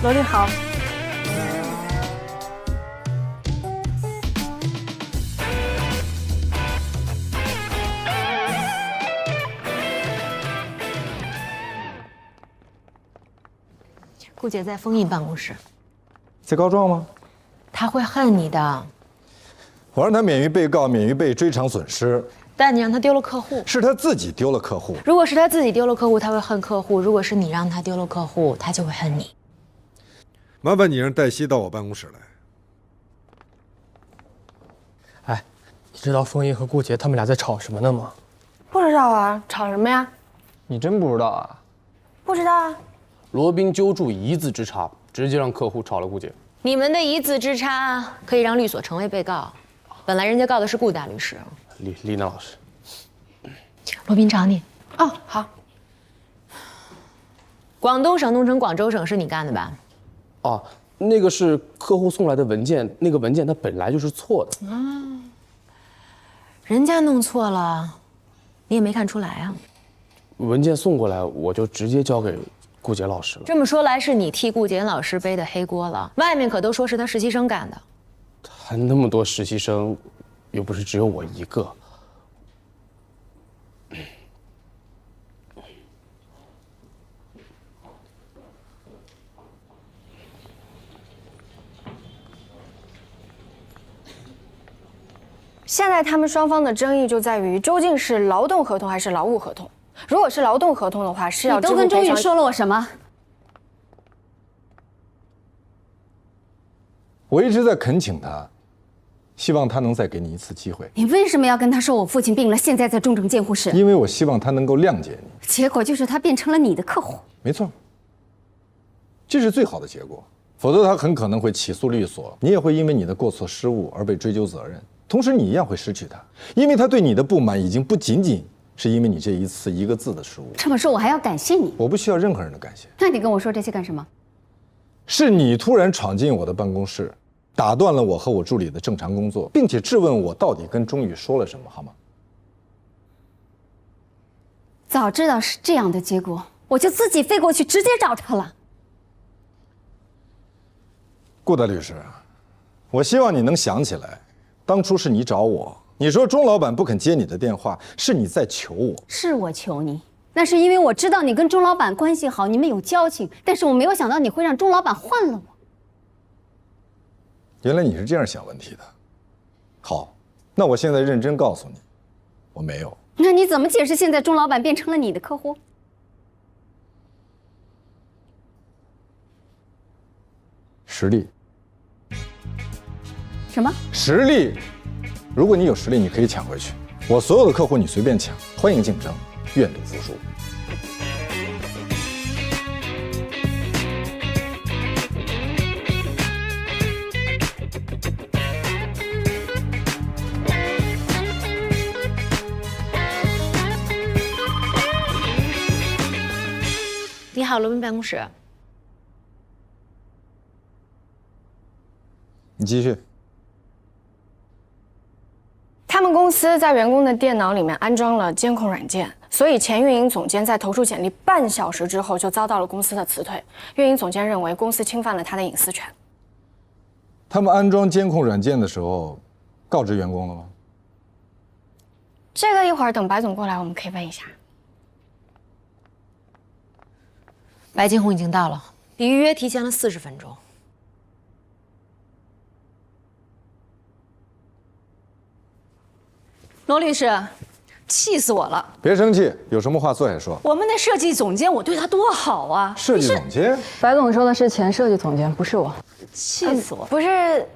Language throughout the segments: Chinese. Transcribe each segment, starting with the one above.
罗律好。顾姐在封印办公室，在告状吗？他会恨你的。我让他免于被告，免于被追偿损失。但你让他丢了客户，是他自己丢了客户。如果是他自己丢了客户，他会恨客户；如果是你让他丢了客户，他就会恨你。麻烦你让黛西到我办公室来。哎，你知道枫叶和顾杰他们俩在吵什么呢吗？不知道啊，吵什么呀？你真不知道啊？不知道啊。罗宾揪住一字之差，直接让客户炒了顾姐。你们的一字之差可以让律所成为被告，本来人家告的是顾大律师。丽娜老师，罗宾找你。哦，好。广东省弄成广州省是你干的吧？哦，那个是客户送来的文件，那个文件它本来就是错的。人家弄错了，你也没看出来啊？文件送过来，我就直接交给顾杰老师了。这么说来，是你替顾杰老师背的黑锅了。外面可都说是他实习生干的。他那么多实习生，又不是只有我一个。现在他们双方的争议就在于究竟是劳动合同还是劳务合同。如果是劳动合同的话，是要支付赔偿。你都跟钟宇说了我什么？我一直在恳请他，希望他能再给你一次机会。你为什么要跟他说我父亲病了，现在在重症监护室？因为我希望他能够谅解你。结果就是他变成了你的客户。没错，这是最好的结果。否则他很可能会起诉律所，你也会因为你的过错失误而被追究责任。同时，你一样会失去他，因为他对你的不满已经不仅仅是因为你这一次一个字的失误。这么说，我还要感谢你。我不需要任何人的感谢。那你跟我说这些干什么？是你突然闯进我的办公室，打断了我和我助理的正常工作，并且质问我到底跟钟宇说了什么，好吗？早知道是这样的结果，我就自己飞过去直接找他了。顾大律师，我希望你能想起来，当初是你找我，你说钟老板不肯接你的电话，是你在求我。是我求你，那是因为我知道你跟钟老板关系好，你们有交情，但是我没有想到你会让钟老板换了我。原来你是这样想问题的。好，那我现在认真告诉你，我没有。那你怎么解释现在钟老板变成了你的客户？实力。什么？实力。如果你有实力，你可以抢回去。我所有的客户你随便抢，欢迎竞争，愿赌服输。你好，罗宾办公室。你继续。他们公司在员工的电脑里面安装了监控软件，所以前运营总监在投出简历半小时之后就遭到了公司的辞退。运营总监认为公司侵犯了他的隐私权。他们安装监控软件的时候，告知员工了吗？这个一会儿等白总过来，我们可以问一下。白金红已经到了，比预约提前了40分钟。罗律师，气死我了！别生气，有什么话坐下说。我们的设计总监，我对他多好啊！设计总监？白总说的是前设计总监，不是我。气死我！不是，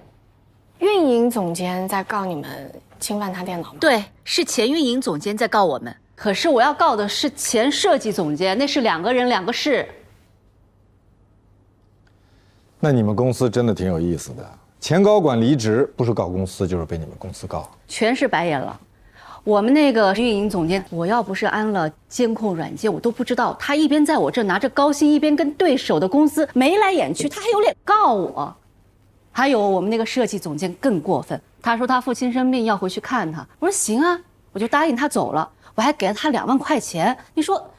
运营总监在告你们侵犯他电脑吗？对，是前运营总监在告我们。可是我要告的是前设计总监，那是2个人2个事。那你们公司真的挺有意思的，前高管离职，不是告公司，就是被你们公司告，全是白眼了。我们那个运营总监，我要不是安了监控软件，我都不知道他一边在我这拿着高薪，一边跟对手的公司眉来眼去，他还有脸告我。还有我们那个设计总监更过分，他说他父亲生病要回去看他，我说行啊，我就答应他走了，我还给了他2万块钱。你说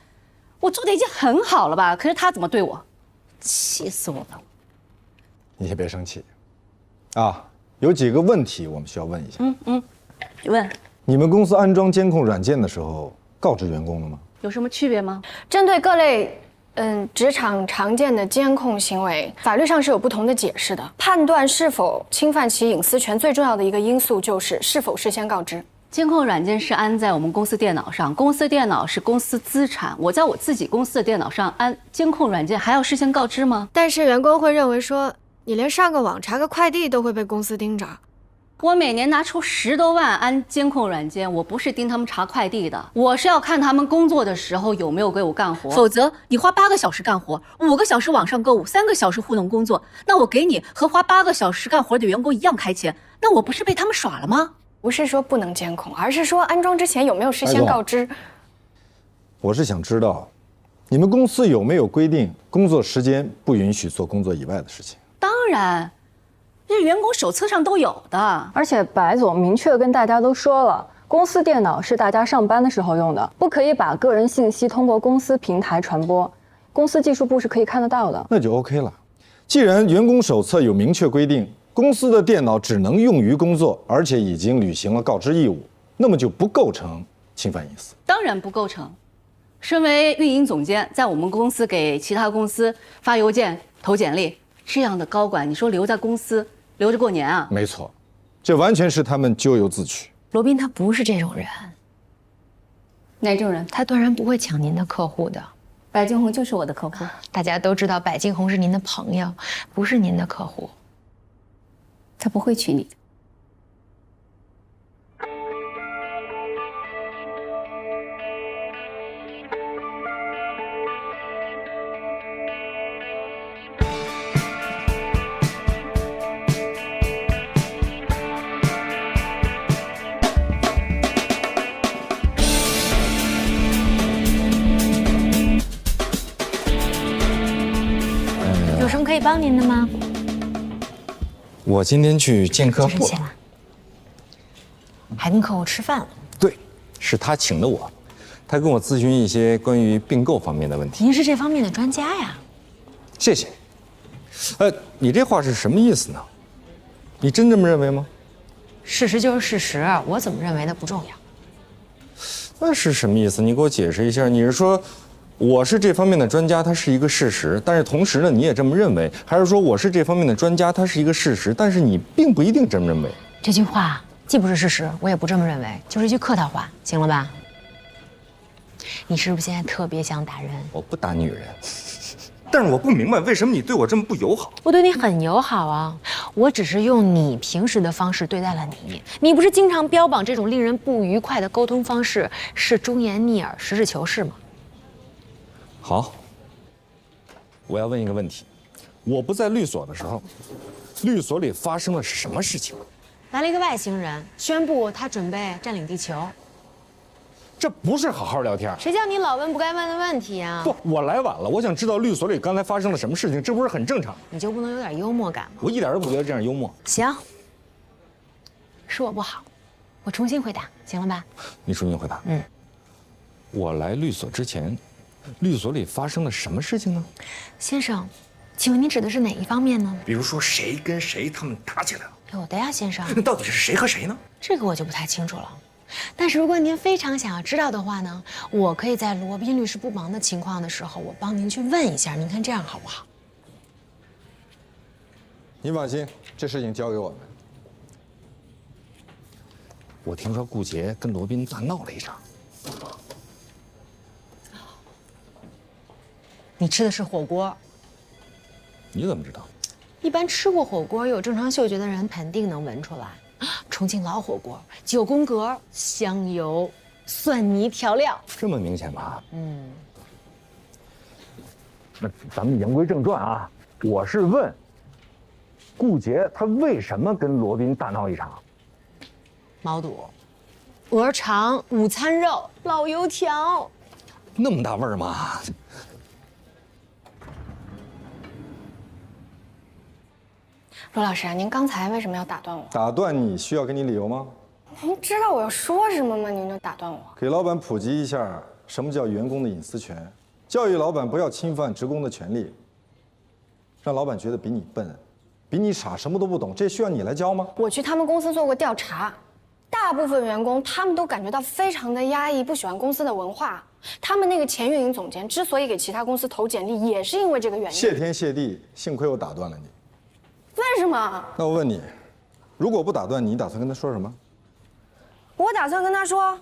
我做的已经很好了吧？可是他怎么对我？气死我了！你先别生气，啊，有几个问题我们需要问一下。问你们公司安装监控软件的时候告知员工了吗？有什么区别吗？针对各类职场常见的监控行为，法律上是有不同的解释的。判断是否侵犯其隐私权，最重要的一个因素就是是否事先告知。监控软件是安在我们公司电脑上，公司电脑是公司资产。我在我自己公司的电脑上安监控软件，还要事先告知吗？但是员工会认为说，你连上个网查个快递都会被公司盯着。我每年拿出10多万安监控软件，我不是盯他们查快递的，我是要看他们工作的时候有没有给我干活。否则，你花8个小时干活，5个小时网上购物，3个小时互动工作，那我给你和花8个小时干活的员工一样开钱，那我不是被他们耍了吗？不是说不能监控，而是说安装之前有没有事先告知。我是想知道，你们公司有没有规定工作时间不允许做工作以外的事情？当然，这员工手册上都有的。而且白总明确跟大家都说了，公司电脑是大家上班的时候用的，不可以把个人信息通过公司平台传播，公司技术部是可以看得到的。那就 OK 了。既然员工手册有明确规定，公司的电脑只能用于工作，而且已经履行了告知义务，那么就不构成侵犯隐私。当然不构成。身为运营总监，在我们公司给其他公司发邮件、投简历，这样的高管，你说留在公司留着过年啊？没错，这完全是他们咎由自取。罗宾他不是这种人，哪种人？他断然不会抢您的客户的。白金红就是我的客户。大家都知道白金红是您的朋友，不是您的客户。他不会娶你的。有什么可以帮您的吗？我今天去见客户了，还跟客户吃饭了。对，是他请的我，他跟我咨询一些关于并购方面的问题。您是这方面的专家呀。谢谢。你这话是什么意思呢？你真这么认为吗？事实就是事实，我怎么认为的不重要。那是什么意思？你给我解释一下。你是说我是这方面的专家，它是一个事实，但是同时呢，你也这么认为，还是说我是这方面的专家，它是一个事实，但是你并不一定这么认为？这句话既不是事实，我也不这么认为，就是一句客套话，行了吧？你是不是现在特别想打人？我不打女人，但是我不明白为什么你对我这么不友好。我对你很友好啊，我只是用你平时的方式对待了你。你不是经常标榜这种令人不愉快的沟通方式是忠言逆耳、实事求是吗？好，我要问一个问题：我不在律所的时候，律所里发生了什么事情？来了一个外星人，宣布他准备占领地球。这不是好好聊天。谁叫你老问不该问的问题啊？不，我来晚了，我想知道律所里刚才发生了什么事情，这不是很正常？你就不能有点幽默感吗？我一点都不觉得这样幽默。行，是我不好，我重新回答，行了吧？你重新回答。我来律所之前，律所里发生了什么事情呢？先生，请问您指的是哪一方面呢？比如说谁跟谁他们打起来了？有的呀，先生。那到底是谁和谁呢？这个我就不太清楚了。但是如果您非常想要知道的话呢，我可以在罗宾律师不忙的情况的时候，我帮您去问一下，您看这样好不好？您放心，这事情交给我们。我听说顾杰跟罗宾大闹了一场。你吃的是火锅，你怎么知道？一般吃过火锅有正常嗅觉的人肯定能闻出来。重庆老火锅，9宫格，香油、蒜泥调料，这么明显吗？那咱们言归正传啊，我是问顾杰他为什么跟罗宾大闹一场？毛肚、鹅肠、午餐肉、老油条，那么大味儿吗？罗老师啊，您刚才为什么要打断我？打断你需要给你理由吗？您知道我要说什么吗？您就打断我。给老板普及一下什么叫员工的隐私权，教育老板不要侵犯职工的权利，让老板觉得比你笨，比你傻，什么都不懂，这需要你来教吗？我去他们公司做过调查，大部分员工他们都感觉到非常的压抑，不喜欢公司的文化。他们那个前运营总监之所以给其他公司投简历，也是因为这个原因。谢天谢地，幸亏我打断了你。为什么？那我问你，如果不打断你，你打算跟他说什么？我打算跟他说，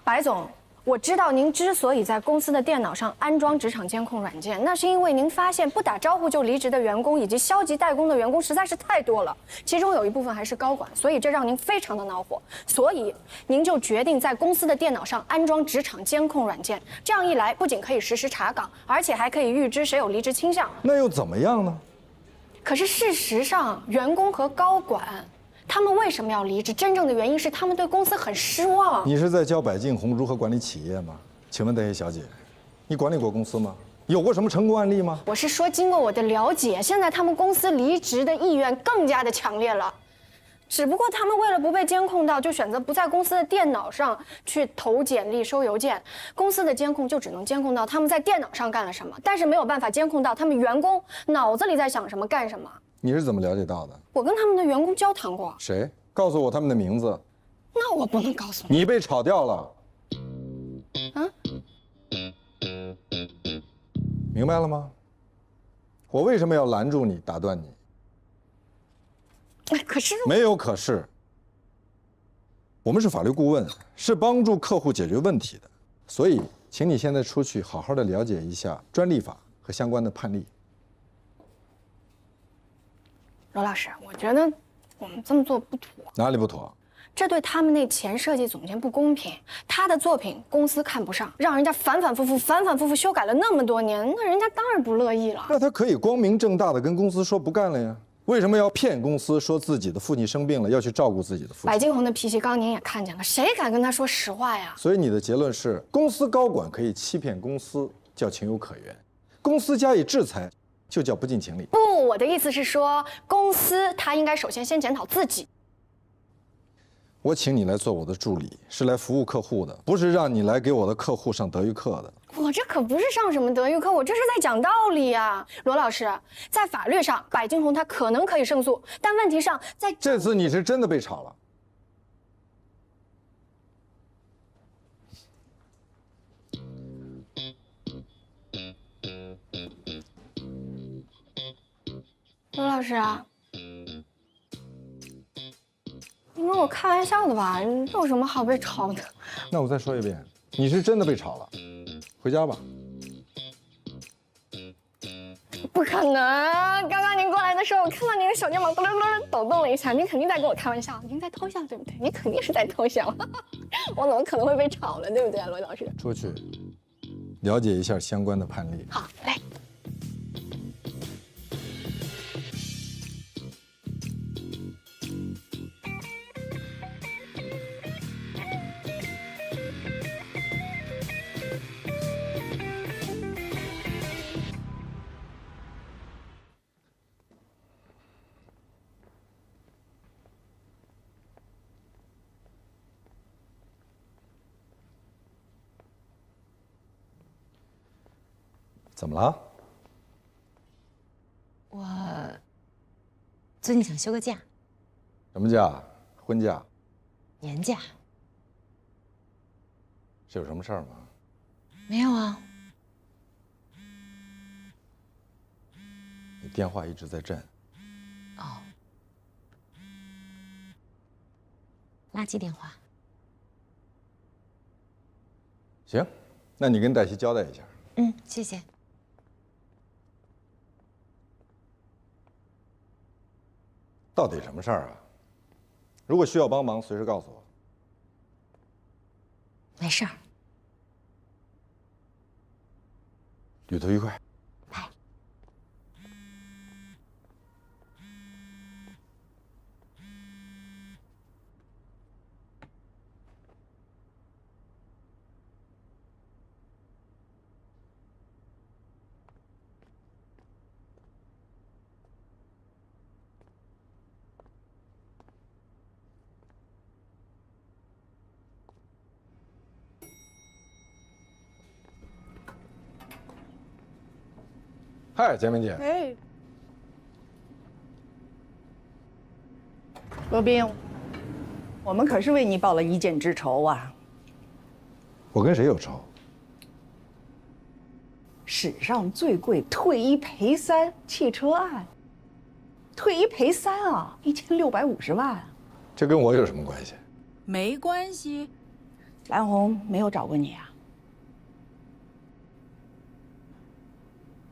白总，我知道您之所以在公司的电脑上安装职场监控软件，那是因为您发现不打招呼就离职的员工以及消极怠工的员工实在是太多了，其中有一部分还是高管，所以这让您非常的恼火，所以您就决定在公司的电脑上安装职场监控软件。这样一来，不仅可以实时查岗，而且还可以预知谁有离职倾向。那又怎么样呢？可是事实上，员工和高管他们为什么要离职？真正的原因是他们对公司很失望。你是在教白敬红如何管理企业吗？请问戴希小姐，你管理过公司吗？有过什么成功案例吗？我是说，经过我的了解，现在他们公司离职的意愿更加的强烈了。只不过他们为了不被监控到，就选择不在公司的电脑上去投简历、收邮件。公司的监控就只能监控到他们在电脑上干了什么，但是没有办法监控到他们员工脑子里在想什么、干什么。你是怎么了解到的？我跟他们的员工交谈过。谁？告诉我他们的名字。那我不能告诉你。你被炒掉了。啊？明白了吗？我为什么要拦住你、打断你？可是没有可是。我们是法律顾问，是帮助客户解决问题的，所以请你现在出去好好的了解一下专利法和相关的判例。罗老师，我觉得我们这么做不妥。哪里不妥？这对他们那前设计总监不公平。他的作品公司看不上，让人家反反复复修改了那么多年，那人家当然不乐意了。那他可以光明正大的跟公司说不干了呀。为什么要骗公司说自己的父亲生病了，要去照顾自己的父亲？白敬红的脾气刚您也看见了，谁敢跟他说实话呀？所以你的结论是，公司高管可以欺骗公司，叫情有可原；公司加以制裁，就叫不近情理。不，我的意思是说，公司他应该首先检讨自己。我请你来做我的助理，是来服务客户的，不是让你来给我的客户上德育课的。我这可不是上什么德育课，我这是在讲道理呀。罗老师，在法律上，白敬红他可能可以胜诉，但问题上在这次你是真的被炒了。罗老师啊，你跟我开玩笑的吧？这有什么好被炒的？那我再说一遍，你是真的被炒了，回家吧。不可能！刚刚您过来的时候，我看到您的小肩膀抖动了一下，您肯定在跟我开玩笑，您在偷笑对不对？你肯定是在偷笑，我怎么可能会被炒了，对不对，罗老师？出去了解一下相关的判例。好嘞。怎么了？我最近想休个假，什么假？婚假？年假。是有什么事儿吗？没有啊。你电话一直在震。哦。垃圾电话。行，那你跟黛西交代一下。嗯，谢谢。到底什么事儿啊？如果需要帮忙，随时告诉我。没事儿。旅途愉快。拜。嗨，简明姐。哎，罗宾，我们可是为你报了一箭之仇啊！我跟谁有仇？史上最贵退一赔三汽车案，退一赔三啊，1650万。这跟我有什么关系？没关系，蓝红没有找过你啊？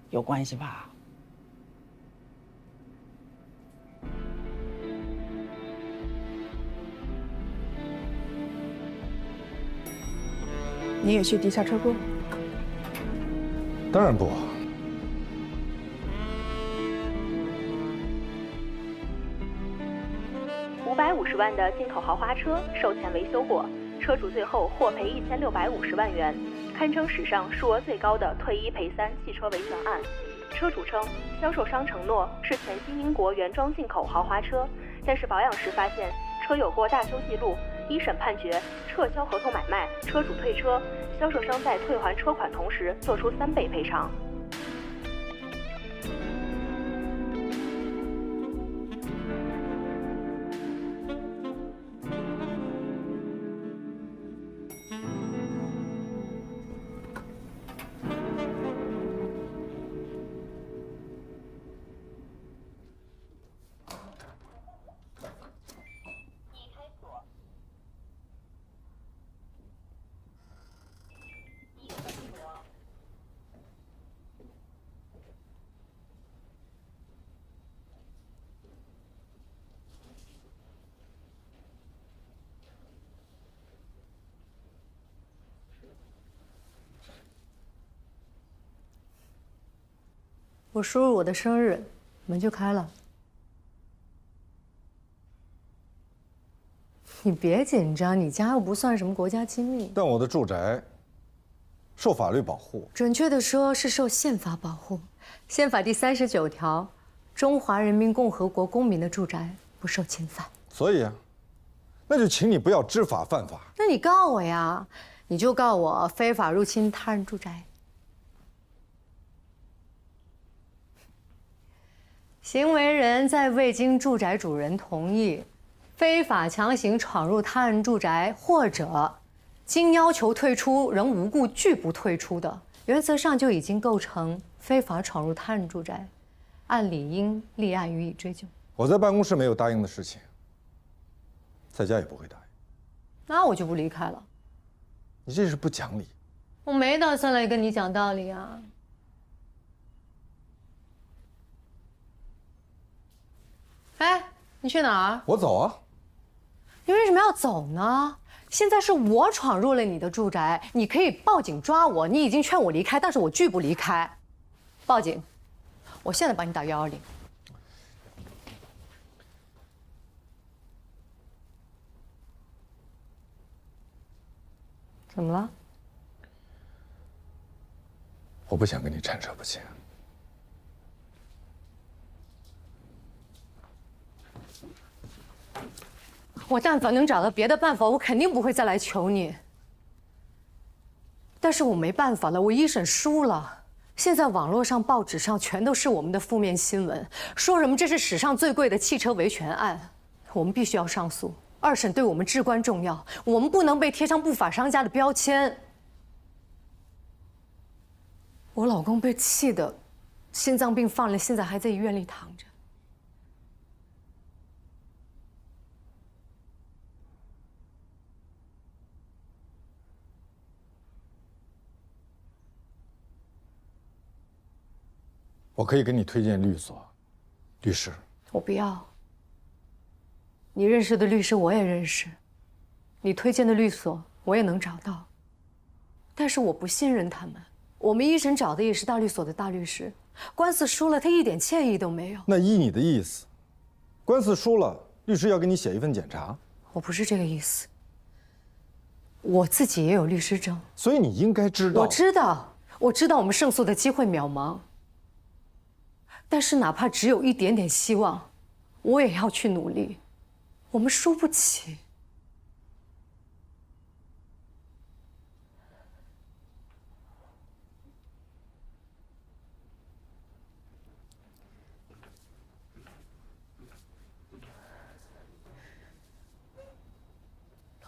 有关系吧？你也去地下车库？当然不。 550万的进口豪华车售前维修过，车主最后获赔1650万元，堪称史上数额最高的退一赔三汽车维权案。车主称，销售商承诺是全新英国原装进口豪华车，但是保养时发现车有过大修记录，一审判决撤销合同买卖，车主退车，销售商在退还车款同时做出3倍赔偿。 我输入我的生日，门就开了。你别紧张，你家又不算什么国家机密。但我的住宅受法律保护，准确的说是受宪法保护。宪法第39条，中华人民共和国公民的住宅不受侵犯。所以啊，那就请你不要知法犯法。那你告我呀，你就告我非法入侵他人住宅。 行为人在未经住宅主人同意，非法强行闯入他人住宅，或者经要求退出仍无故拒不退出的，原则上就已经构成非法闯入他人住宅，按理应立案予以追究。我在办公室没有答应的事情，在家也不会答应。那我就不离开了。你这是不讲理。我没打算来跟你讲道理啊。 哎，你去哪儿？我走啊！你为什么要走呢？现在是我闯入了你的住宅，你可以报警抓我。你已经劝我离开，但是我拒不离开。报警！我现在帮你打120。怎么了？我不想跟你缠扯不清。 我但凡能找到别的办法，我肯定不会再来求你。但是我没办法了，我一审输了。现在网络上、报纸上全都是我们的负面新闻，说什么这是史上最贵的汽车维权案。我们必须要上诉，2审对我们至关重要，我们不能被贴上不法商家的标签。我老公被气得心脏病犯了，现在还在医院里躺着。 我可以给你推荐律所、律师。我不要。你认识的律师我也认识，你推荐的律所我也能找到。但是我不信任他们。我们一审找的也是大律所的大律师，官司输了，他一点歉意都没有。那依你的意思，官司输了，律师要给你写一份检查？我不是这个意思。我自己也有律师证，所以你应该知道。我知道，我知道我们胜诉的机会渺茫。 但是，哪怕只有一点点希望，我也要去努力。我们输不起。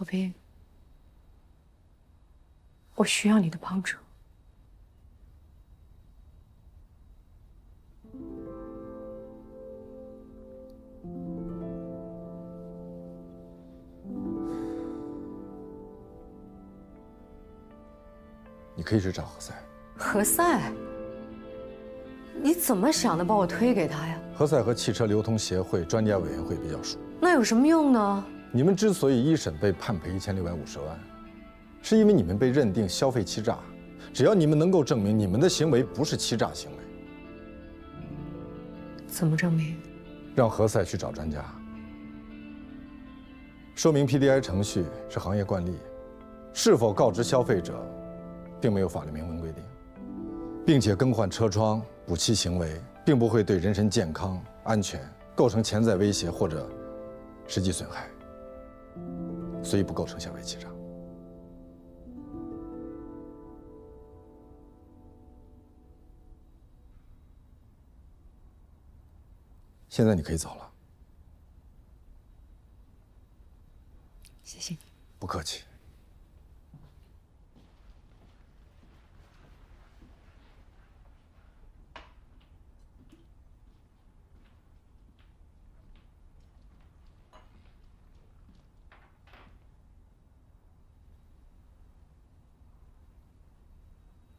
何冰，我需要你的帮助。你可以去找何塞。何塞，你怎么想的把我推给他呀？何塞和汽车流通协会专家委员会比较熟。那有什么用呢？你们之所以一审被判赔1650万，是因为你们被认定消费欺诈。只要你们能够证明你们的行为不是欺诈行为，怎么证明？让何塞去找专家，说明 PDI 程序是行业惯例，是否告知消费者，并没有法律明文规定，并且更换车窗、补漆行为，并不会对人身健康、安全构成潜在威胁或者实际损害，所以不构成消费欺诈。现在你可以走了。谢谢你。不客气。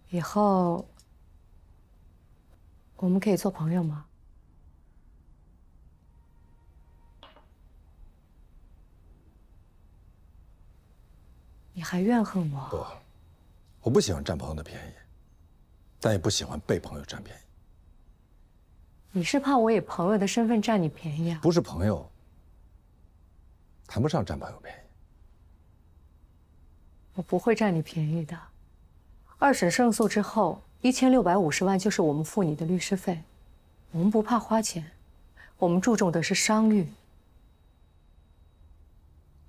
以后我们可以做朋友吗？你还怨恨我？不，我不喜欢占朋友的便宜，但也不喜欢被朋友占便宜。你是怕我以朋友的身份占你便宜啊？不是朋友，谈不上占朋友便宜。我不会占你便宜的。二审胜诉之后，1650万就是我们付你的律师费。我们不怕花钱，我们注重的是商誉。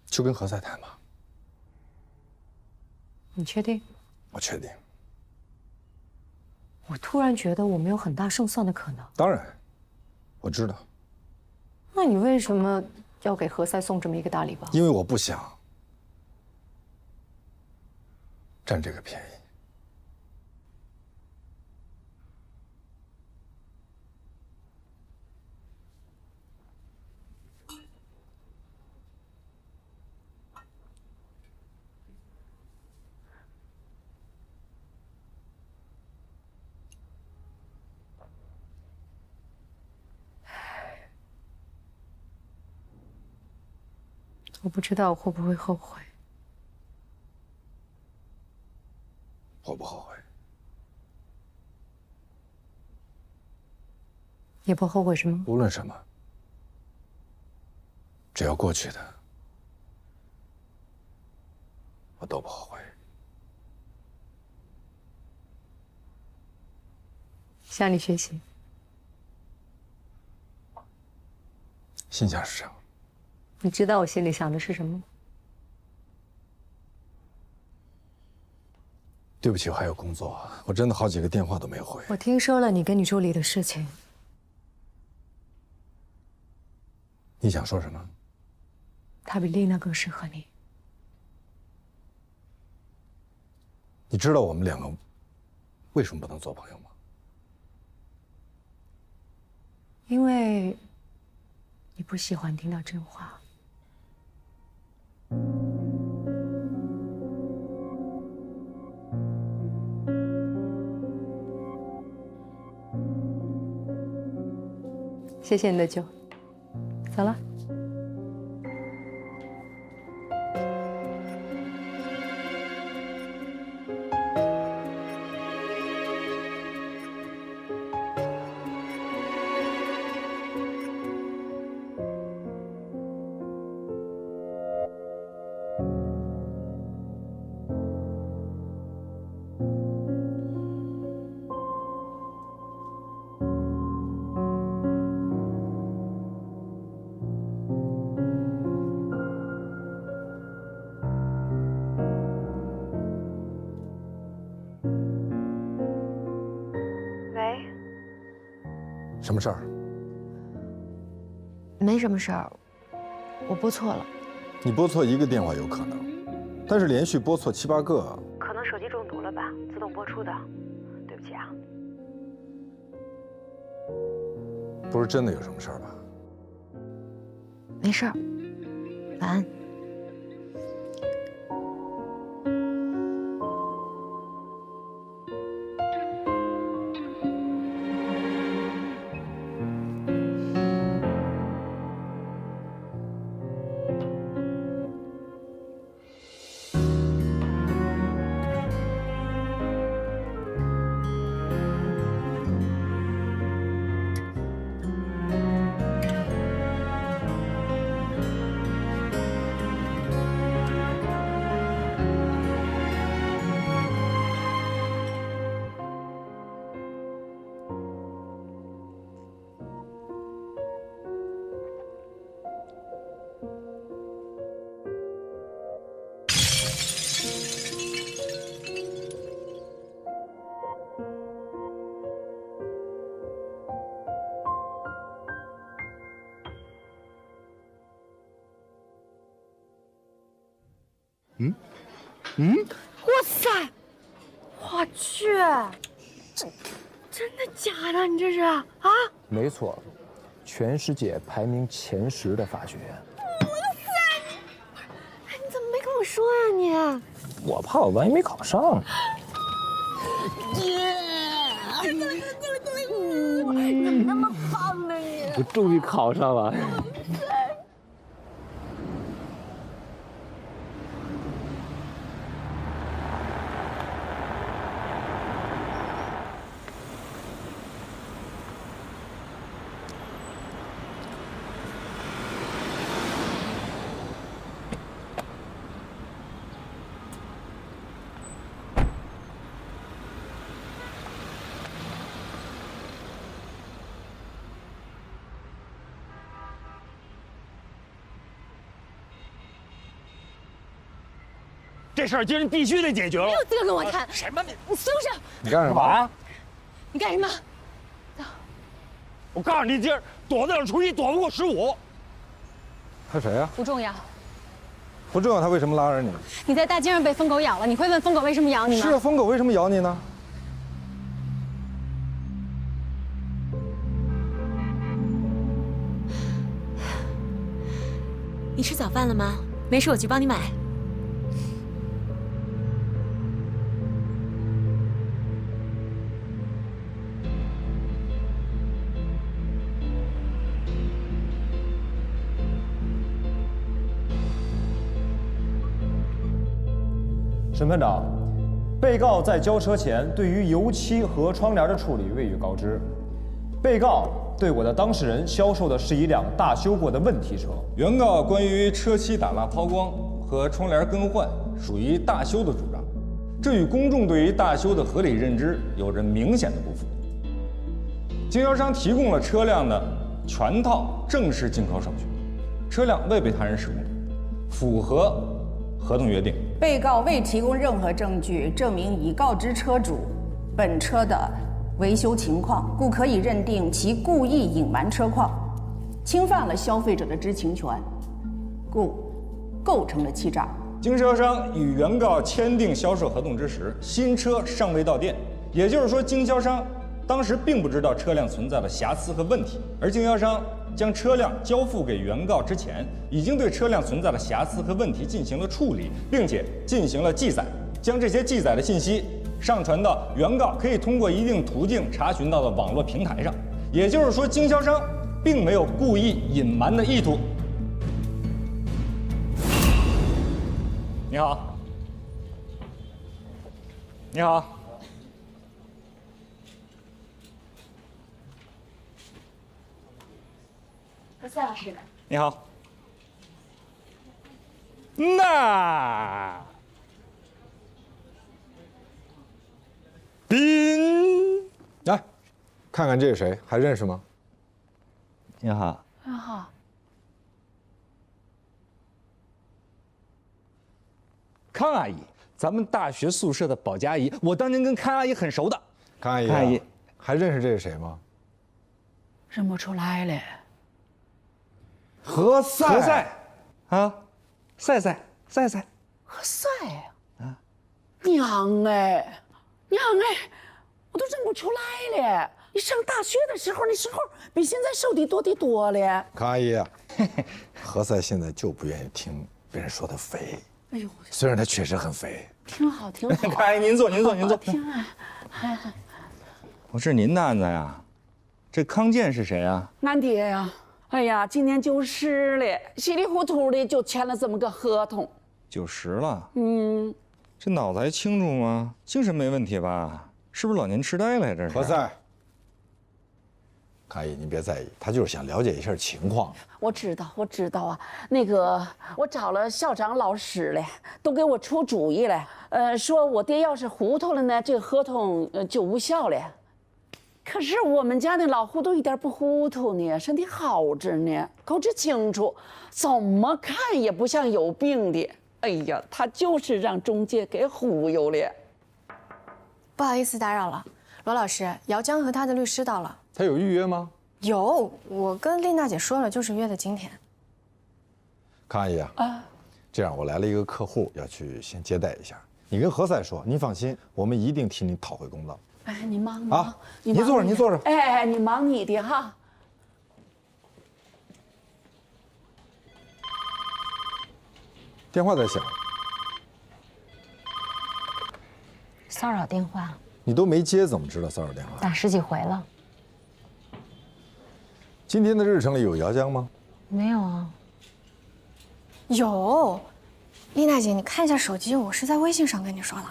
就跟何塞谈吧。你确定？我确定。我突然觉得我们有很大胜算的可能。当然，我知道。那你为什么要给何塞送这么一个大礼包？因为我不想占这个便宜。我不知道我会不会后悔。我不后悔。也不后悔什么？无论什么，只要过去的，我都不后悔。向你学习。心想事成。你知道我心里想的是什么吗？对不起，我还有工作，我真的好几个电话都没有回。我听说了你跟你助理的事情。你想说什么？他比丽娜更适合你。你知道我们两个为什么不能做朋友吗？因为你不喜欢听到真话。谢谢你的酒，走了。什么事儿？没什么事儿，我拨错了，你拨错一个电话有可能，但是连续拨错7、8个，可能手机中毒了吧，自动播出的。对不起啊。不是真的有什么事儿吧？没事儿，晚安。哇塞！我去，这真的假的？你这是啊？没错，全世界排名前10的法学院。哇塞！你怎么没跟我说呀你？我怕我万一没考上。耶！过来！你怎么那么棒呢你？我终于考上了。这事儿今儿必须得解决了。没有资格跟我谈。什么？你松手！你干什么啊？你干什么？我告诉你，今儿躲得了初一，躲不过15。他谁呀？不重要。不重要，他为什么拉着你？你在大街上被疯狗咬了，你会问疯狗为什么咬你吗？是啊，疯狗为什么咬你呢？你吃早饭了吗？没事，我去帮你买。审判长，被告在交车前对于油漆和窗帘的处理未予告知。被告对我的当事人销售的是一辆大修过的问题车。原告关于车漆打蜡抛光和窗帘更换属于大修的主张，这与公众对于大修的合理认知有着明显的不符。经销商提供了车辆的全套正式进口手续，车辆未被他人使用，符合合同约定。被告未提供任何证据证明已告知车主本车的维修情况，故可以认定其故意隐瞒车况，侵犯了消费者的知情权，故构成了欺诈。经销商与原告签订销售合同之时，新车尚未到店，也就是说，经销商当时并不知道车辆存在的瑕疵和问题，而经销商将车辆交付给原告之前，已经对车辆存在的瑕疵和问题进行了处理，并且进行了记载，将这些记载的信息上传到原告可以通过一定途径查询到的网络平台上。也就是说，经销商并没有故意隐瞒的意图。你好，你好。蔡老师，你好。那斌，来，看看这是谁，还认识吗？你好。好。康阿姨，咱们大学宿舍的保洁阿姨，我当年跟康阿姨很熟的。康阿姨，康阿姨还认识这是谁吗？认不出来了。何塞，何塞，啊，晒晒。晒啊！娘哎，我都认不出来了。你上大学的时候，那时候比现在瘦的多得多了。康阿姨，何塞现在就不愿意听别人说他肥。哎呦，虽然他确实很肥。挺好，挺好。康阿姨，您坐。挺啊。我是您的案子呀。这康健是谁啊？俺爹呀。哎呀，今年90了，稀里糊涂的就签了这么个合同。90了。这脑子还清楚吗？精神没问题吧？是不是老年痴呆了呀？这是。何塞，康阿姨，您别在意，他就是想了解一下情况。我知道啊。那个，我找了校长老师了，都给我出主意了。说我爹要是糊涂了呢，这个合同就无效了。可是我们家那老糊涂一点不糊涂呢，身体好着呢，口齿清楚，怎么看也不像有病的。哎呀，他就是让中介给忽悠了。不好意思打扰了，罗老师，姚江和他的律师到了。他有预约吗？有，我跟丽娜姐说了，就是约的今天。康阿姨啊，这样我来了一个客户，要去先接待一下。你跟何塞说，您放心，我们一定替你讨回公道。哎，你忙啊，你坐着。哎，你忙你的哈。电话在响。骚扰电话。你都没接，怎么知道骚扰电话？打10几回了。今天的日程里有姚江吗？没有啊。有，丽娜姐，你看一下手机，我是在微信上跟你说的。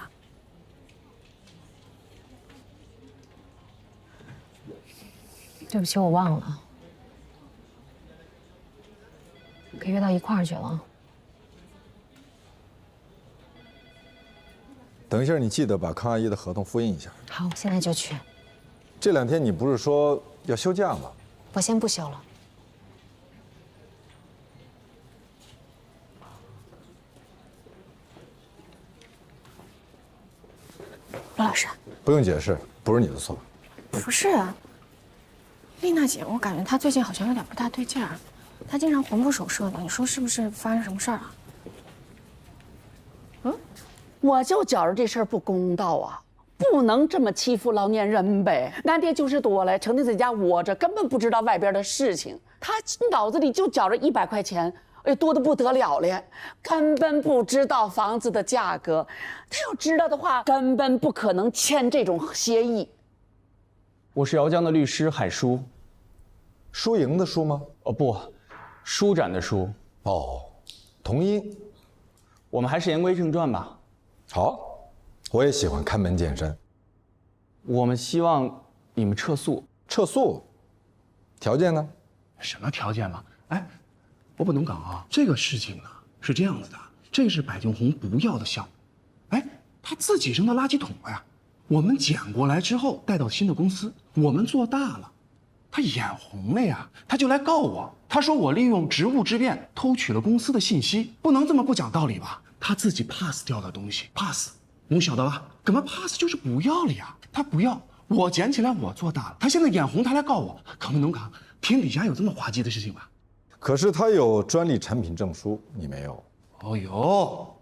对不起，我忘了，可约到一块儿去了。等一下，你记得把康阿姨的合同复印一下。好，现在就去。这2天你不是说要休假吗？我先不休了。罗老师，不用解释，不是你的错。不是啊，丽娜姐，我感觉她最近好像有点不大对劲儿，她经常魂不守舍的，你说是不是发生什么事儿了？我就觉着这事儿不公道啊，不能这么欺负老年人呗。俺爹90多了，成天在家窝着，根本不知道外边的事情，他脑子里就觉着100块钱，哎，多得不得了了，根本不知道房子的价格。他要知道的话，根本不可能签这种协议。我是姚江的律师海叔。输赢的输吗？哦不，舒展的舒。哦，同音。我们还是言归正传吧。好，我也喜欢看门见山。我们希望你们撤诉。撤诉？条件呢？什么条件嘛？哎，我本农港啊，这个事情呢是这样子的，这是白俊宏不要的项目，哎，他自己扔到垃圾桶了呀。我们捡过来之后带到新的公司，我们做大了，他眼红了呀，他就来告我。他说我利用职务之便偷取了公司的信息，不能这么不讲道理吧？他自己 pass 掉的东西 pass， 你晓得吧？怎么 pass 就是不要了呀？他不要，我捡起来我做大了，他现在眼红，他来告我。港农港天底下有这么滑稽的事情吗？可是他有专利产品证书，你没有。哦呦，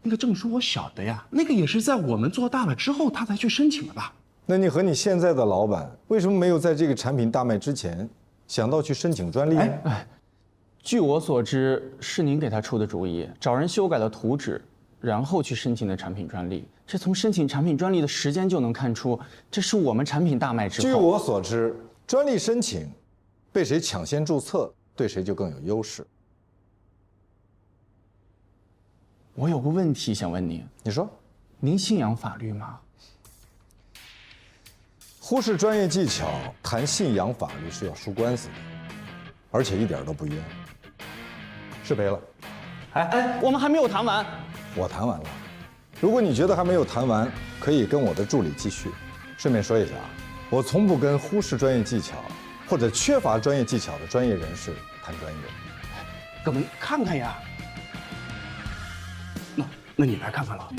那个证书我晓得呀，那个也是在我们做大了之后他才去申请的吧？那你和你现在的老板为什么没有在这个产品大卖之前想到去申请专利呢？据我所知，是您给他出的主意，找人修改了图纸，然后去申请的产品专利。这从申请产品专利的时间就能看出，这是我们产品大卖之后。据我所知，专利申请被谁抢先注册，对谁就更有优势。我有个问题想问您，你说，您信仰法律吗？忽视专业技巧，谈信仰法律是要输官司的，而且一点都不冤。是赔了。哎，我们还没有谈完。我谈完了。如果你觉得还没有谈完，可以跟我的助理继续。顺便说一下啊，我从不跟忽视专业技巧或者缺乏专业技巧的专业人士谈专业。哥们，看看呀。那你来看看了。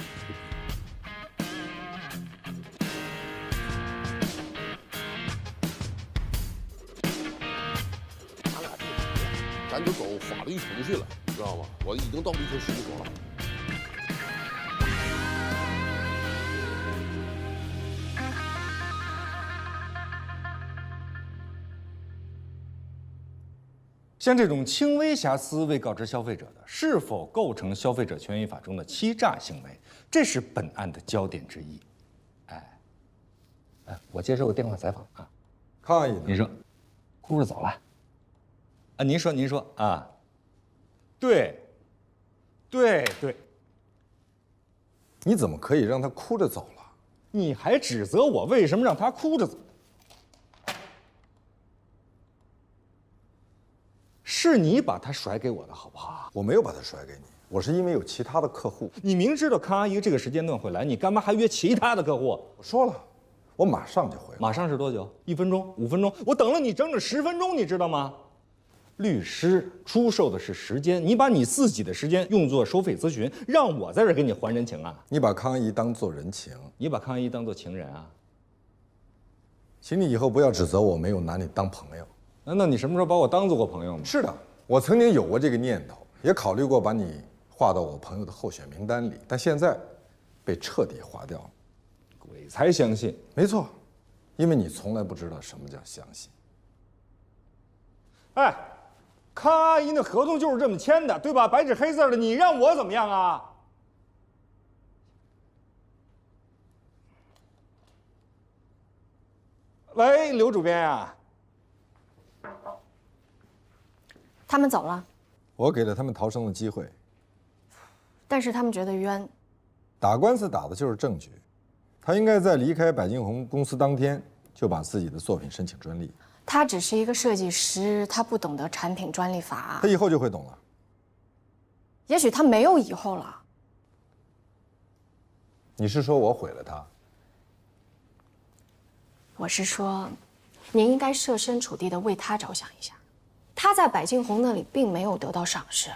咱就走法律程序了，你知道吗？我已经到律师事务所了。像这种轻微瑕疵未告知消费者的，是否构成消费者权益法中的欺诈行为？这是本案的焦点之一。我接受个电话采访啊。康阿姨，您说，哭着走了。啊，您说啊。对。你怎么可以让她哭着走了？你还指责我为什么让她哭着走？是你把她甩给我的，好不好？我没有把她甩给你，我是因为有其他的客户。你明知道康阿姨这个时间段会来，你干嘛还约其他的客户？我说了，我马上就回来。马上是多久？1分钟、5分钟？我等了你整整10分钟，你知道吗？律师出售的是时间，你把你自己的时间用作收费咨询，让我在这给你还人情啊？你把康阿姨当做人情，你把康阿姨当做情人啊？请你以后不要指责我没有拿你当朋友。难道你什么时候把我当做过朋友吗？是的，我曾经有过这个念头，也考虑过把你划到我朋友的候选名单里，但现在被彻底划掉了。鬼才相信。没错，因为你从来不知道什么叫相信。哎，康阿姨那合同就是这么签的，对吧？白纸黑字的，你让我怎么样啊？喂，刘主编啊。他们走了，我给了他们逃生的机会，但是他们觉得冤。打官司打的就是证据，他应该在离开百金红公司当天就把自己的作品申请专利。他只是一个设计师，他不懂得产品专利法。他以后就会懂了。也许他没有以后了。你是说我毁了他？我是说，您应该设身处地的为他着想一下。他在百金红那里并没有得到赏识，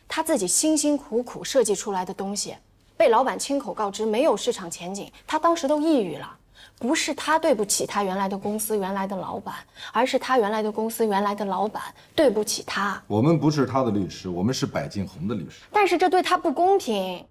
他自己辛辛苦苦设计出来的东西，被老板亲口告知没有市场前景，他当时都抑郁了。不是他对不起他原来的公司、原来的老板，而是他原来的公司、原来的老板对不起他。我们不是他的律师，我们是百金红的律师。但是这对他不公平。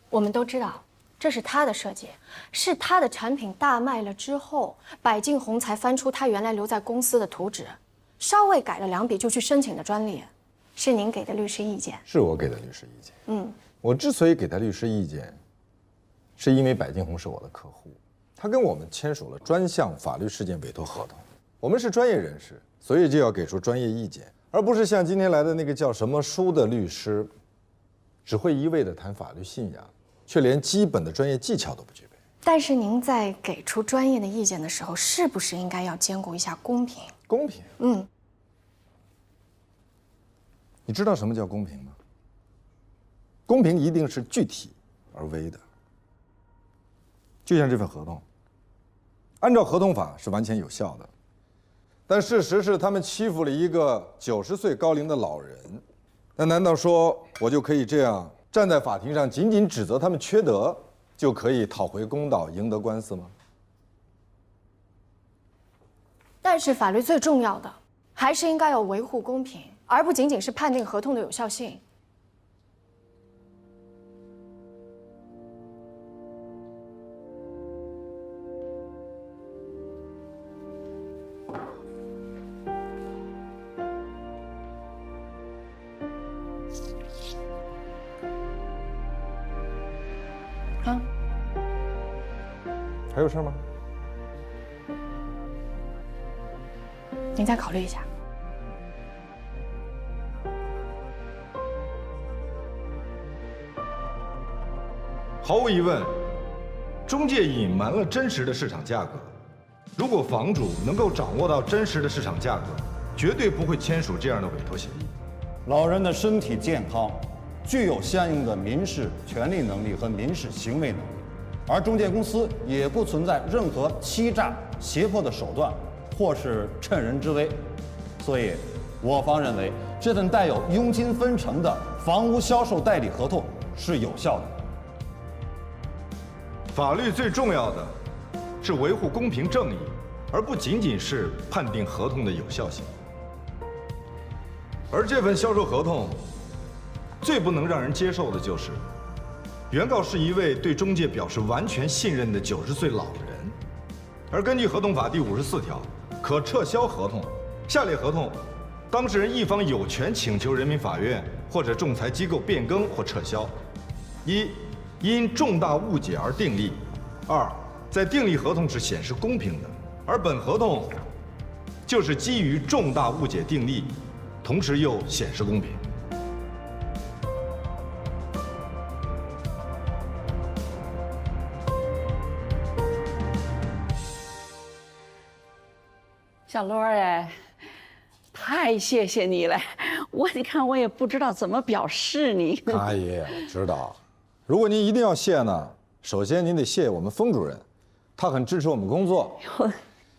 我们都知道，这是他的设计，是他的产品大卖了之后，百金红才翻出他原来留在公司的图纸，稍微改了2笔就去申请的专利，是您给的律师意见。是我给的律师意见。我之所以给他律师意见，是因为百金红是我的客户，他跟我们签署了专项法律事件委托合同，我们是专业人士，所以就要给出专业意见，而不是像今天来的那个叫什么书的律师，只会一味地谈法律信仰，却连基本的专业技巧都不具备。但是您在给出专业的意见的时候，是不是应该要兼顾一下公平？公平？你知道什么叫公平吗？公平一定是具体而微的。就像这份合同，按照合同法是完全有效的，但事实是他们欺负了一个90岁高龄的老人。那难道说我就可以这样站在法庭上，仅仅指责他们缺德，就可以讨回公道、赢得官司吗？但是法律最重要的还是应该要维护公平，而不仅仅是判定合同的有效性。还有事吗？您再考虑一下。毫无疑问，中介隐瞒了真实的市场价格。如果房主能够掌握到真实的市场价格，绝对不会签署这样的委托协议。老人的身体健康，具有相应的民事权利能力和民事行为能力，而中介公司也不存在任何欺诈、胁迫的手段，或是趁人之危。所以，我方认为这份带有佣金分成的房屋销售代理合同是有效的。法律最重要的是维护公平正义，而不仅仅是判定合同的有效性。而这份销售合同最不能让人接受的就是，原告是一位对中介表示完全信任的90岁老人，而根据合同法第54条，可撤销合同，下列合同，当事人一方有权请求人民法院或者仲裁机构变更或撤销：一、因重大误解而订立；二、在订立合同时显示公平的，而本合同就是基于重大误解订立，同时又显示公平。小罗哎，太谢谢你了！你看我也不知道怎么表示你。阿姨，我知道，如果您一定要谢呢，首先您得谢谢我们封主任，他很支持我们工作。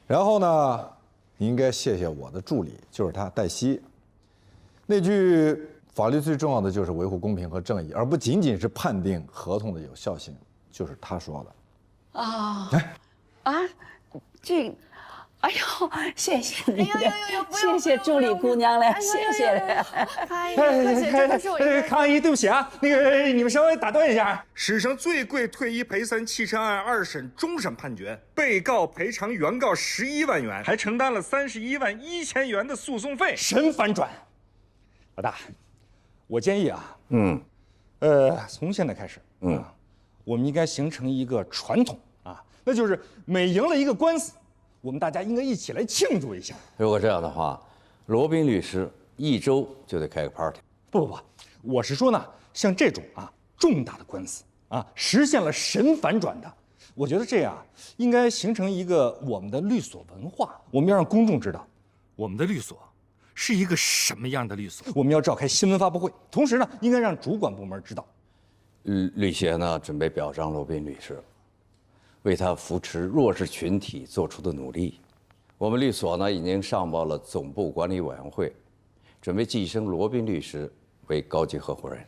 然后呢，你应该谢谢我的助理，就是他黛西。那句法律最重要的就是维护公平和正义，而不仅仅是判定合同的有效性，就是他说的。这。哎呦，谢谢你了，谢谢助理姑娘了，谢谢了。康阿姨，对不起啊，你们稍微打断一下。史上最贵退一赔三汽车案2审终审判决，被告赔偿原告11万元，还承担了31万1千元的诉讼费，神反转。老大，我建议啊，从现在开始，我们应该形成一个传统啊，那就是每赢了一个官司，我们大家应该一起来庆祝一下。如果这样的话，罗宾律师1周就得开个 party。不，我是说呢，像这种重大的官司实现了神反转的，我觉得这样应该形成一个我们的律所文化，我们要让公众知道，我们的律所是一个什么样的律所。我们要召开新闻发布会，同时呢，应该让主管部门知道。律协呢，准备表彰罗宾律师，为他扶持弱势群体做出的努力。我们律所呢，已经上报了总部管理委员会，准备晋升罗宾律师为高级合伙人。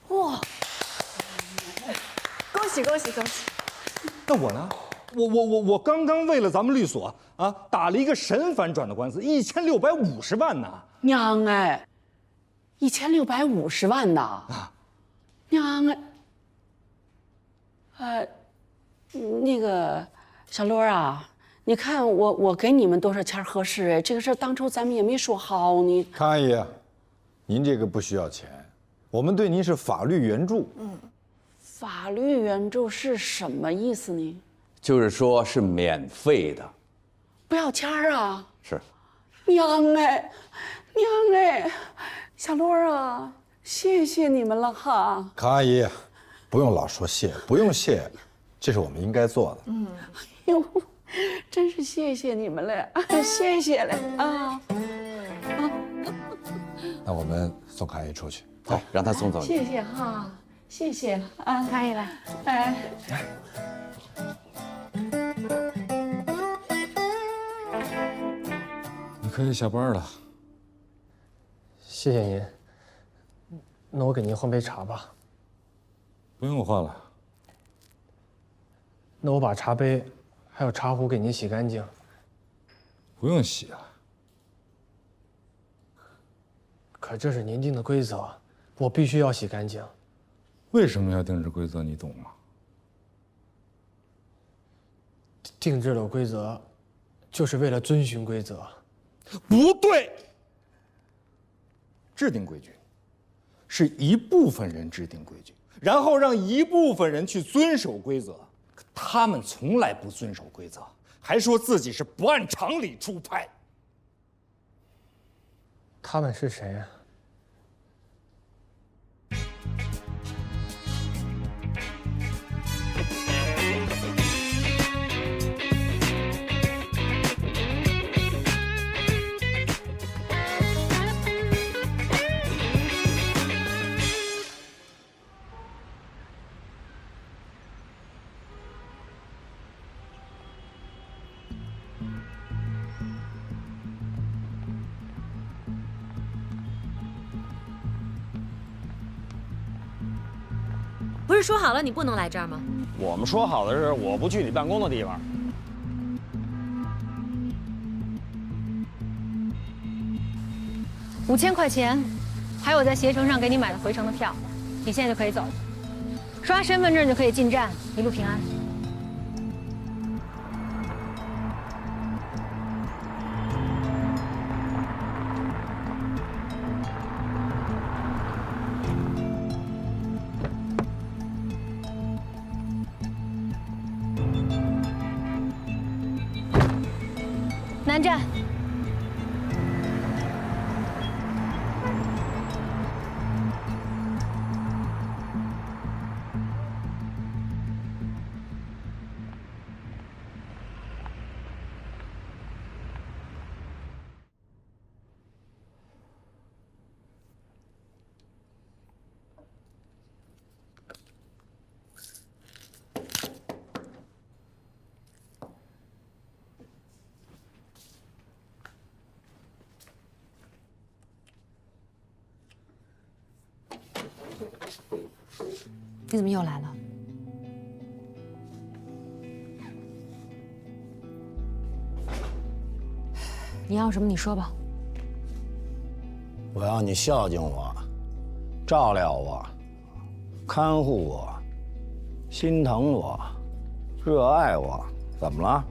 哇！恭喜恭喜恭喜！那我呢？我刚刚为了咱们律所打了一个神反转的官司，1650万呢。娘哎，1650万呐！娘哎，那个小罗啊，你看我给你们多少钱合适？哎，这个事儿当初咱们也没说好。康阿姨，您这个不需要钱，我们对您是法律援助。法律援助是什么意思呢？就是说是免费的，不要钱啊？是。娘哎，小罗啊，谢谢你们了哈。康阿姨，不用老说谢，不用谢，这是我们应该做的。哎呦，真是谢谢你们了，谢谢了啊！那我们送康阿姨出去，好，让她送走你。谢谢哈，谢谢了啊，可以了。哎。你可以下班了。谢谢您。那我给您换杯茶吧。不用换了。那我把茶杯还有茶壶给您洗干净。不用洗了。可这是您定的规则，我必须要洗干净。为什么要定制规则？你懂吗？定制了规则，就是为了遵循规则。不对，制定规矩是一部分人制定规矩，然后让一部分人去遵守规则。可他们从来不遵守规则，还说自己是不按常理出牌。他们是谁呀？不是说好了你不能来这儿吗？我们说好的是我不去你办公的地方。5000块钱，还有在携程上给你买的回程的票，你现在就可以走了。刷身份证就可以进站，一路平安。南站。你怎么又来了？你要什么？你说吧。我要你孝敬我，照料我，看护我，心疼我，热爱我。怎么了？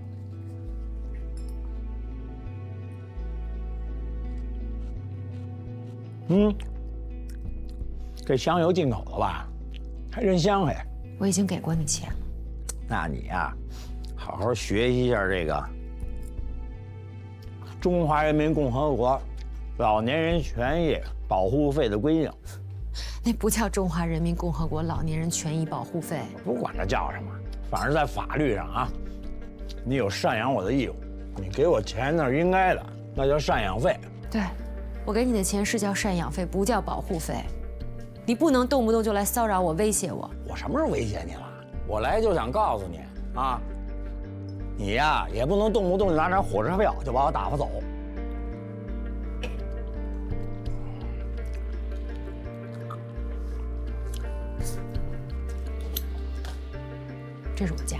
这香油进口的吧？还真香嘿！我已经给过你钱了。那你呀，好好学习一下这个中华人民共和国老年人权益保护费的规定。那不叫中华人民共和国老年人权益保护费。不管它叫什么，反正在法律上啊，你有赡养我的义务，你给我钱那是应该的，那叫赡养费。对，我给你的钱是叫赡养费，不叫保护费。你不能动不动就来骚扰我、威胁我。我什么时候威胁你了？我来就想告诉你啊，你呀也不能动不动就拿张火车票就把我打发走。这是我家，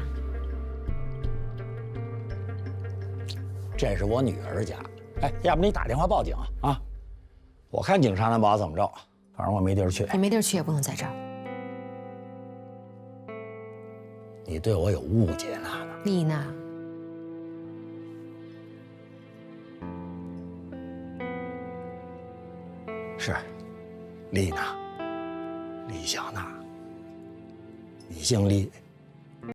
这是我女儿家。哎，要不你打电话报警啊？我看警察能把我怎么着？反正我没地儿去。你没地儿去也不能在这儿。你对我有误解，娜娜。丽娜，是，丽娜，李小娜，你姓李。